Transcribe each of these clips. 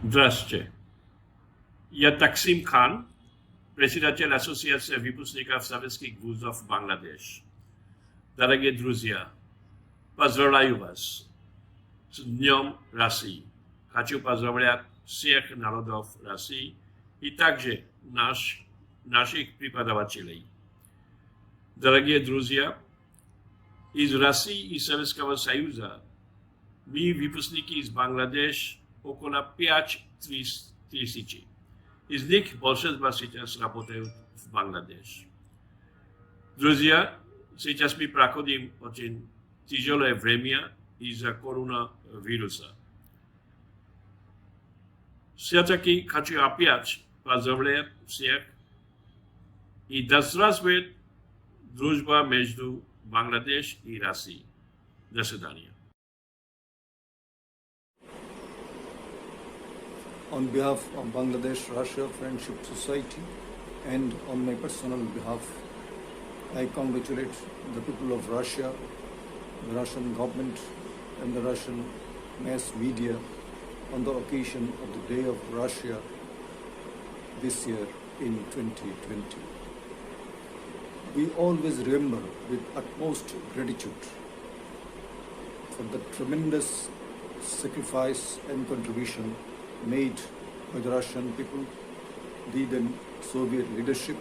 Здравствуйте. Я Таксим Хан, председатель Ассоциации выпускников советских вузов Бангладеш. Дорогие друзья, поздравляю вас с Днем России. Хочу поздравлять всех народов России и также наших преподавателей. Дорогие друзья, из России и Советского Союза мы выпускники из Бангладеш около 5000. Из них большинство сейчас работают в Бангладеш. Друзья, сейчас мы проходим очень тяжелое время из-за коронавируса. Все-таки хочу опять поздравлять всех и да здравствует дружба между Бангладеш и Россией. До свидания. On behalf of Bangladesh Russia Friendship Society and on my personal behalf, I congratulate the people of Russia, the Russian government and the Russian mass media on the occasion of the Day of Russia this year in 2020. We always remember with utmost gratitude for the tremendous sacrifice and contribution made by the Russian people, the then Soviet leadership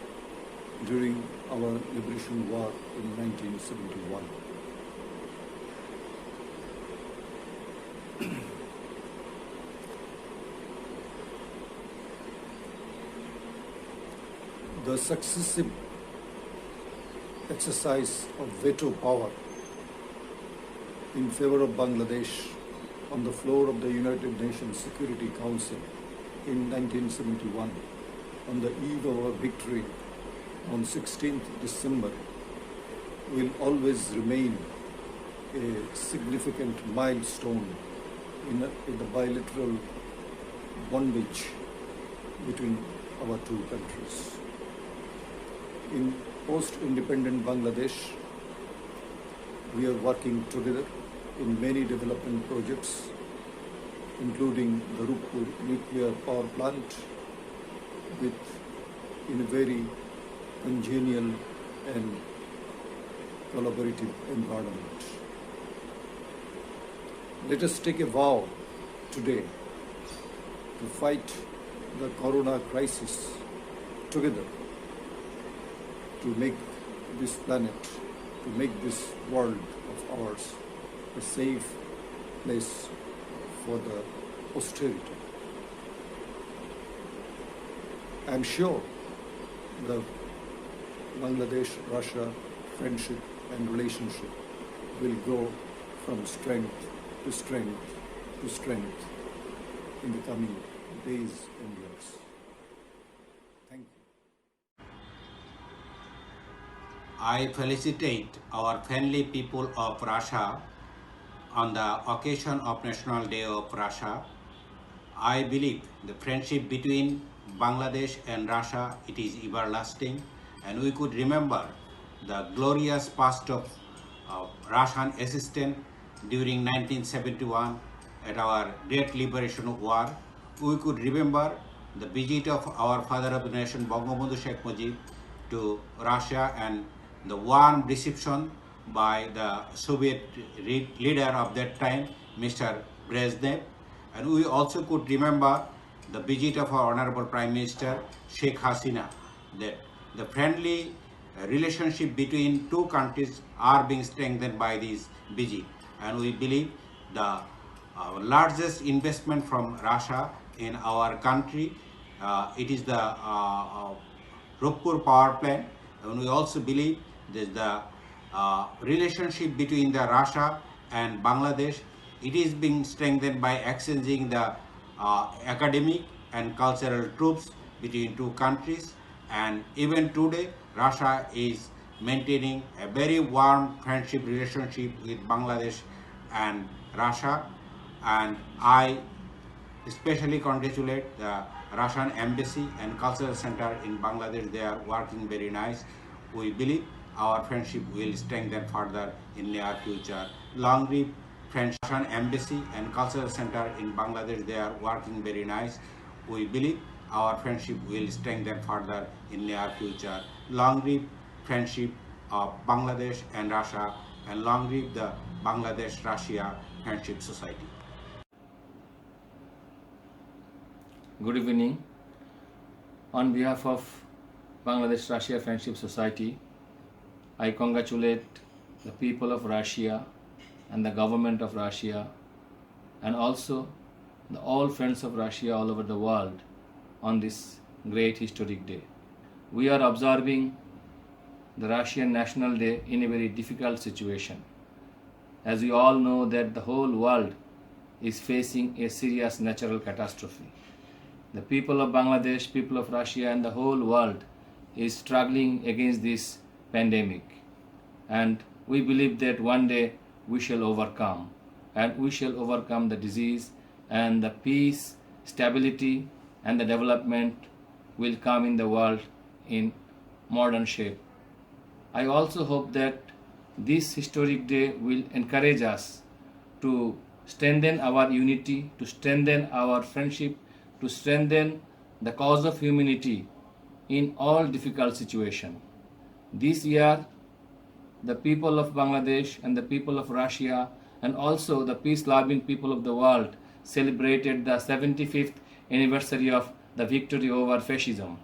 during our liberation war in 1971. The successive exercise of veto power in favor of Bangladesh on the floor of the United Nations Security Council in 1971, on the eve of our victory on 16th December, will always remain a significant milestone in the bilateral bondage between our two countries. In post-independent Bangladesh, we are working together in many development projects, including the Rupur nuclear power plant, in a very congenial and collaborative environment. Let us take a vow today to fight the corona crisis together, to make this planet, to make this world of ours a safe place for the posterity. I am sure the Bangladesh-Russia friendship and relationship will go from strength to strength to strength in the coming days and years. Thank you. I felicitate our friendly people of Russia on the occasion of National Day of Russia. I believe the friendship between Bangladesh and Russia, it is everlasting, and we could remember the glorious past of Russian assistance during 1971 at our Great Liberation War. We could remember the visit of our father of the nation, Bangabandhu Sheikh Mujib, to Russia and the warm reception by the Soviet leader of that time, Mr. Brezhnev. And we also could remember the visit of our Honorable Prime Minister, Sheikh Hasina, that the friendly relationship between two countries are being strengthened by this visit. And we believe the largest investment from Russia in our country, it is the Rupur power plant. And we also believe that the relationship between the Russia and Bangladesh, it is being strengthened by exchanging the academic and cultural troops between two countries. And even today, Russia is maintaining a very warm friendship relationship with Bangladesh and Russia. And I especially congratulate the Russian Embassy and Cultural Center in Bangladesh. They are working very nice. We believe our friendship will strengthen further in near future. Long live French Embassy and Cultural Center in Bangladesh. They are working very nice. We believe our friendship will strengthen further in near future. Long live friendship of Bangladesh and Russia, and long live the Bangladesh-Russia Friendship Society. Good evening. On behalf of Bangladesh-Russia Friendship Society, I congratulate the people of Russia and the government of Russia, and also all friends of Russia all over the world on this great historic day. We are observing the Russian National Day in a very difficult situation. As we all know that the whole world is facing a serious natural catastrophe. The people of Bangladesh, people of Russia and the whole world is struggling against this pandemic. And we believe that one day we shall overcome, and we shall overcome the disease, and the peace, stability and the development will come in the world in modern shape. I also hope that this historic day will encourage us to strengthen our unity, to strengthen our friendship, to strengthen the cause of humanity in all difficult situations. This year, the people of Bangladesh and the people of Russia and also the peace-loving people of the world celebrated the 75th anniversary of the victory over fascism.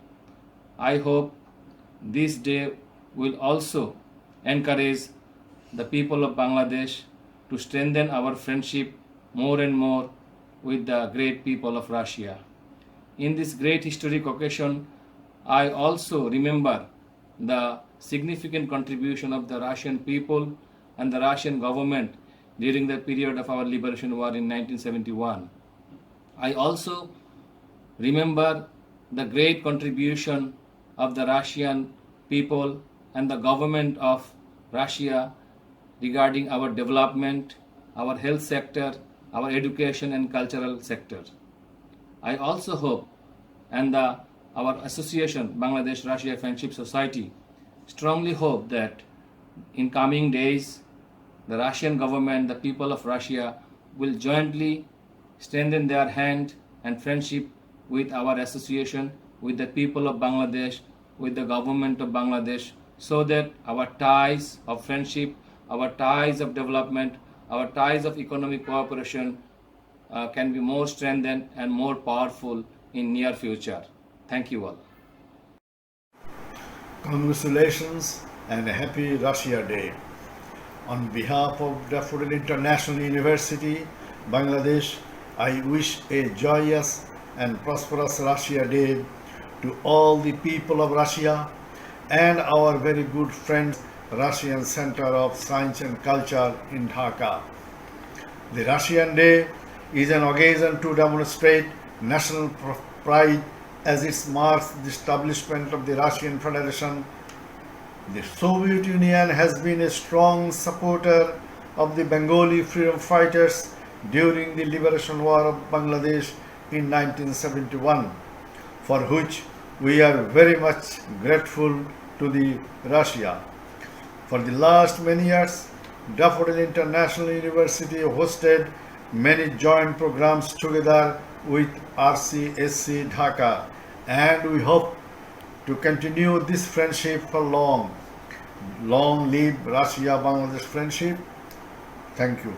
I hope this day will also encourage the people of Bangladesh to strengthen our friendship more and more with the great people of Russia. In this great historic occasion, I also remember the significant contribution of the Russian people and the Russian government during the period of our liberation war in 1971. I also remember the great contribution of the Russian people and the government of Russia regarding our development, our health sector, our education and cultural sector. I also hope, and our association, Bangladesh-Russia Friendship Society, strongly hope that in coming days, the Russian government, the people of Russia will jointly strengthen their hand and friendship with our association, with the people of Bangladesh, with the government of Bangladesh, so that our ties of friendship, our ties of development, our ties of economic cooperation can be more strengthened and more powerful in near future. Thank you all. Congratulations and a happy Russia Day. On behalf of Daffodil International University, Bangladesh, I wish a joyous and prosperous Russia Day to all the people of Russia and our very good friends, Russian Center of Science and Culture in Dhaka. The Russian Day is an occasion to demonstrate national pride as it marks the establishment of the Russian Federation. The Soviet Union has been a strong supporter of the Bengali freedom fighters during the liberation war of Bangladesh in 1971, for which we are very much grateful to the Russia. For the last many years, Daffodil International University hosted many joint programs together with RCSC Dhaka, and we hope to continue this friendship for long. Long live Russia-Bangladesh friendship. Thank you.